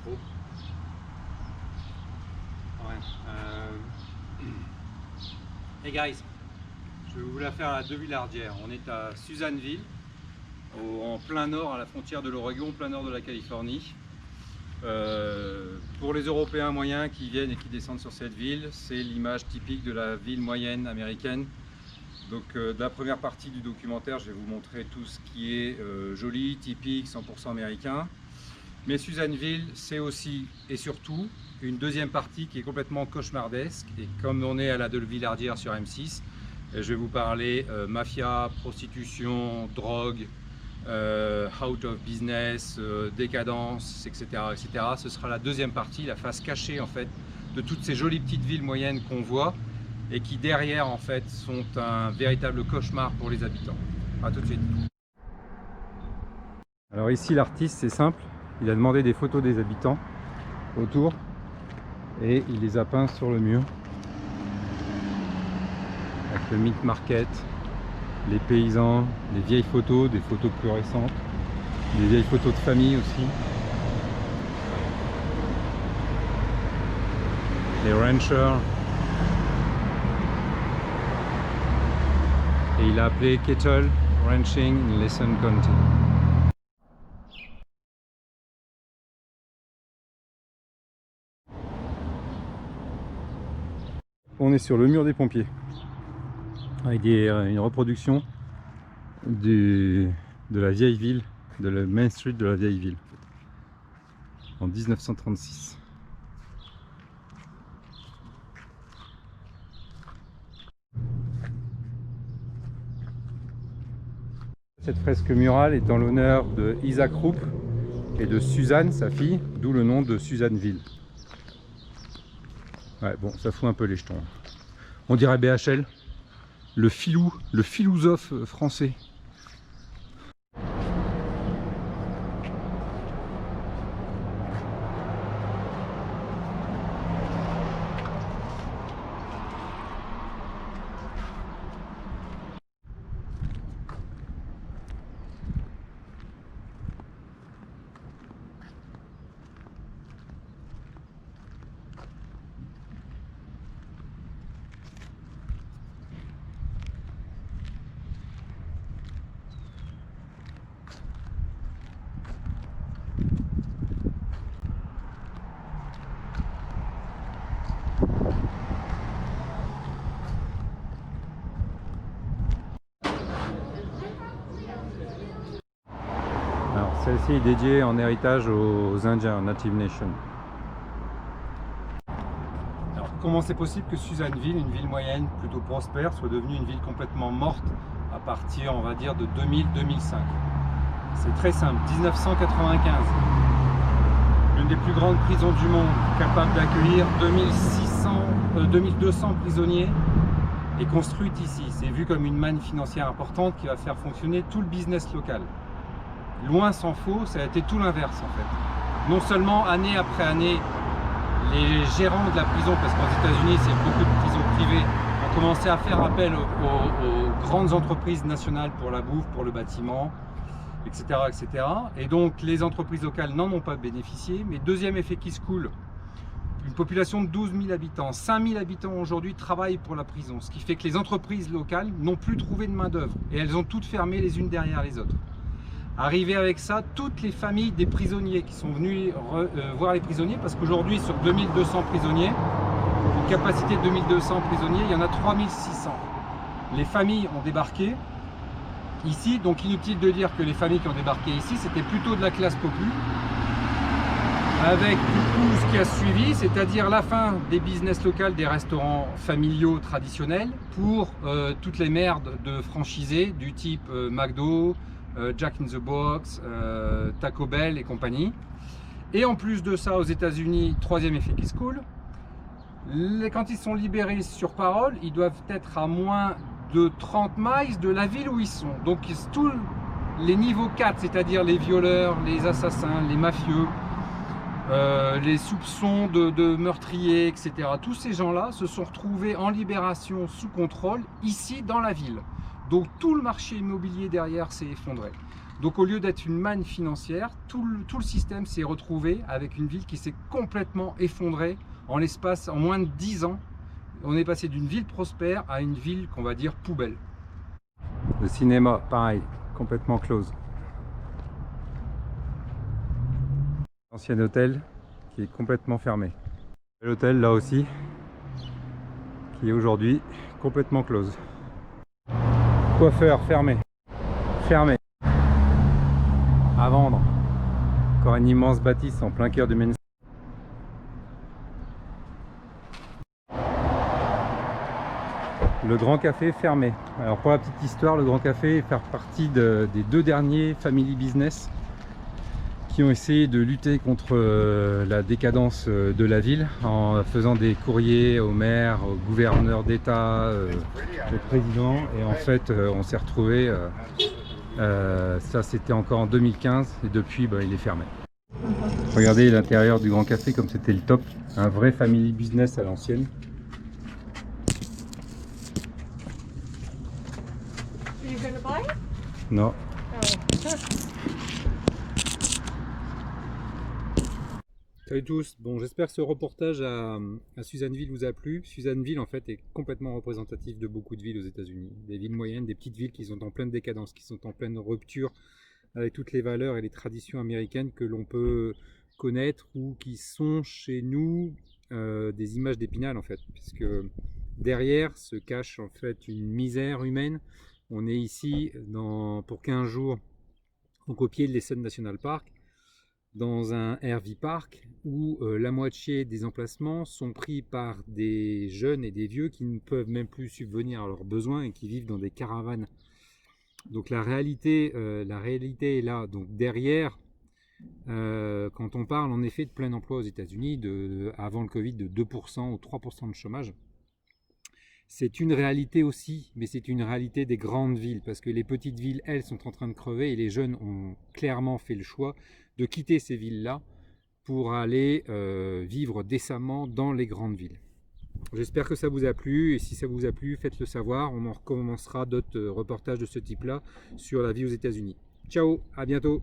micro. Ouais. Hey guys, je vais vous la faire à Deux-Villardières. On est à Susanville, en plein nord, à la frontière de l'Oregon, plein nord de la Californie. Pour les Européens moyens qui viennent et qui descendent sur cette ville, c'est l'image typique de la ville moyenne américaine. Donc dans la première partie du documentaire, je vais vous montrer tout ce qui est joli, typique, 100% américain. Mais Susanville, c'est aussi et surtout une deuxième partie qui est complètement cauchemardesque. Et comme on est à la Deux-Villardières sur M6, je vais vous parler mafia, prostitution, drogue, out of business, décadence, etc., etc. Ce sera la deuxième partie, la face cachée en fait de toutes ces jolies petites villes moyennes qu'on voit et qui derrière en fait sont un véritable cauchemar pour les habitants. A tout de suite. Alors ici l'artiste c'est simple, il a demandé des photos des habitants autour et il les a peints sur le mur avec le meat market, les paysans, les vieilles photos, des photos plus récentes, des vieilles photos de famille aussi, les ranchers. Et il a appelé Kettle Ranching in Lesson County. On est sur le mur des pompiers avec une reproduction de la vieille ville, de la Main Street de la vieille ville en 1936. Cette fresque murale est en l'honneur de Isaac Roop et de Suzanne, sa fille, d'où le nom de Susanville. Ouais, bon, ça fout un peu les jetons. On dirait BHL, le philosophe français. Celle-ci est dédiée en héritage aux Indiens, Native Nation. Alors, comment c'est possible que Susanville, une ville moyenne plutôt prospère, soit devenue une ville complètement morte à partir, on va dire, de 2000-2005? C'est très simple, 1995. L'une des plus grandes prisons du monde, capable d'accueillir 2200 prisonniers, est construite ici. C'est vu comme une manne financière importante qui va faire fonctionner tout le business local. Loin s'en faut, ça a été tout l'inverse en fait. Non seulement année après année, les gérants de la prison, parce qu'aux États-Unis c'est beaucoup de prisons privées, ont commencé à faire appel aux grandes entreprises nationales pour la bouffe, pour le bâtiment, etc., etc. Et donc les entreprises locales n'en ont pas bénéficié. Mais deuxième effet qui se coule, une population de 12 000 habitants, 5 000 habitants aujourd'hui travaillent pour la prison, ce qui fait que les entreprises locales n'ont plus trouvé de main d'œuvre et elles ont toutes fermé les unes derrière les autres. Arrivé avec ça, toutes les familles des prisonniers qui sont venus voir les prisonniers, parce qu'aujourd'hui sur 2200 prisonniers, une capacité de 2200 prisonniers, il y en a 3600. Les familles ont débarqué ici, donc inutile de dire que les familles qui ont débarqué ici, c'était plutôt de la classe populaire, avec du coup ce qui a suivi, c'est-à-dire la fin des business locaux, des restaurants familiaux traditionnels, pour toutes les merdes de franchisés du type McDo, Jack in the Box, Taco Bell et compagnie. Et en plus de ça, aux États-Unis, troisième effet qui se coule, quand ils sont libérés sur parole, ils doivent être à moins de 30 miles de la ville où ils sont. Donc tous les niveaux 4, c'est-à-dire les violeurs, les assassins, les mafieux, les soupçons de meurtriers, etc. Tous ces gens-là se sont retrouvés en libération sous contrôle ici dans la ville. Donc tout le marché immobilier derrière s'est effondré. Donc au lieu d'être une manne financière, tout le système s'est retrouvé avec une ville qui s'est complètement effondrée en l'espace, en moins de 10 ans. On est passé d'une ville prospère à une ville qu'on va dire poubelle. Le cinéma, pareil, complètement close. L'ancien hôtel qui est complètement fermé. L'hôtel là aussi, qui est aujourd'hui complètement close. Coiffeur fermé. Fermé. À vendre. Encore une immense bâtisse en plein cœur du Main. Le Grand Café fermé. Alors pour la petite histoire, le Grand Café fait partie des 2 derniers family business qui ont essayé de lutter contre la décadence de la ville en faisant des courriers au maire, au gouverneur d'État, au président, et en fait on s'est retrouvé, ça c'était encore en 2015 et depuis il est fermé. Regardez l'intérieur du Grand Café comme c'était le top, un vrai family business à l'ancienne. Non. Salut tous, bon j'espère que ce reportage à Susanville vous a plu. Susanville en fait est complètement représentatif de beaucoup de villes aux États-Unis, des villes moyennes, des petites villes qui sont en pleine décadence, qui sont en pleine rupture avec toutes les valeurs et les traditions américaines que l'on peut connaître ou qui sont chez nous des images d'Épinal en fait, puisque derrière se cache en fait une misère humaine. On est ici pour 15 jours donc au pied de l'Essonne National Park, dans un RV Park où la moitié des emplacements sont pris par des jeunes et des vieux qui ne peuvent même plus subvenir à leurs besoins et qui vivent dans des caravanes. Donc la réalité est là. Donc derrière, quand on parle en effet de plein emploi aux États-Unis, avant le Covid de 2% ou 3% de chômage, c'est une réalité aussi, mais c'est une réalité des grandes villes, parce que les petites villes, elles, sont en train de crever et les jeunes ont clairement fait le choix de quitter ces villes-là pour aller vivre décemment dans les grandes villes. J'espère que ça vous a plu, et si ça vous a plu, faites-le savoir, on en recommencera d'autres reportages de ce type-là sur la vie aux États-Unis. Ciao, à bientôt!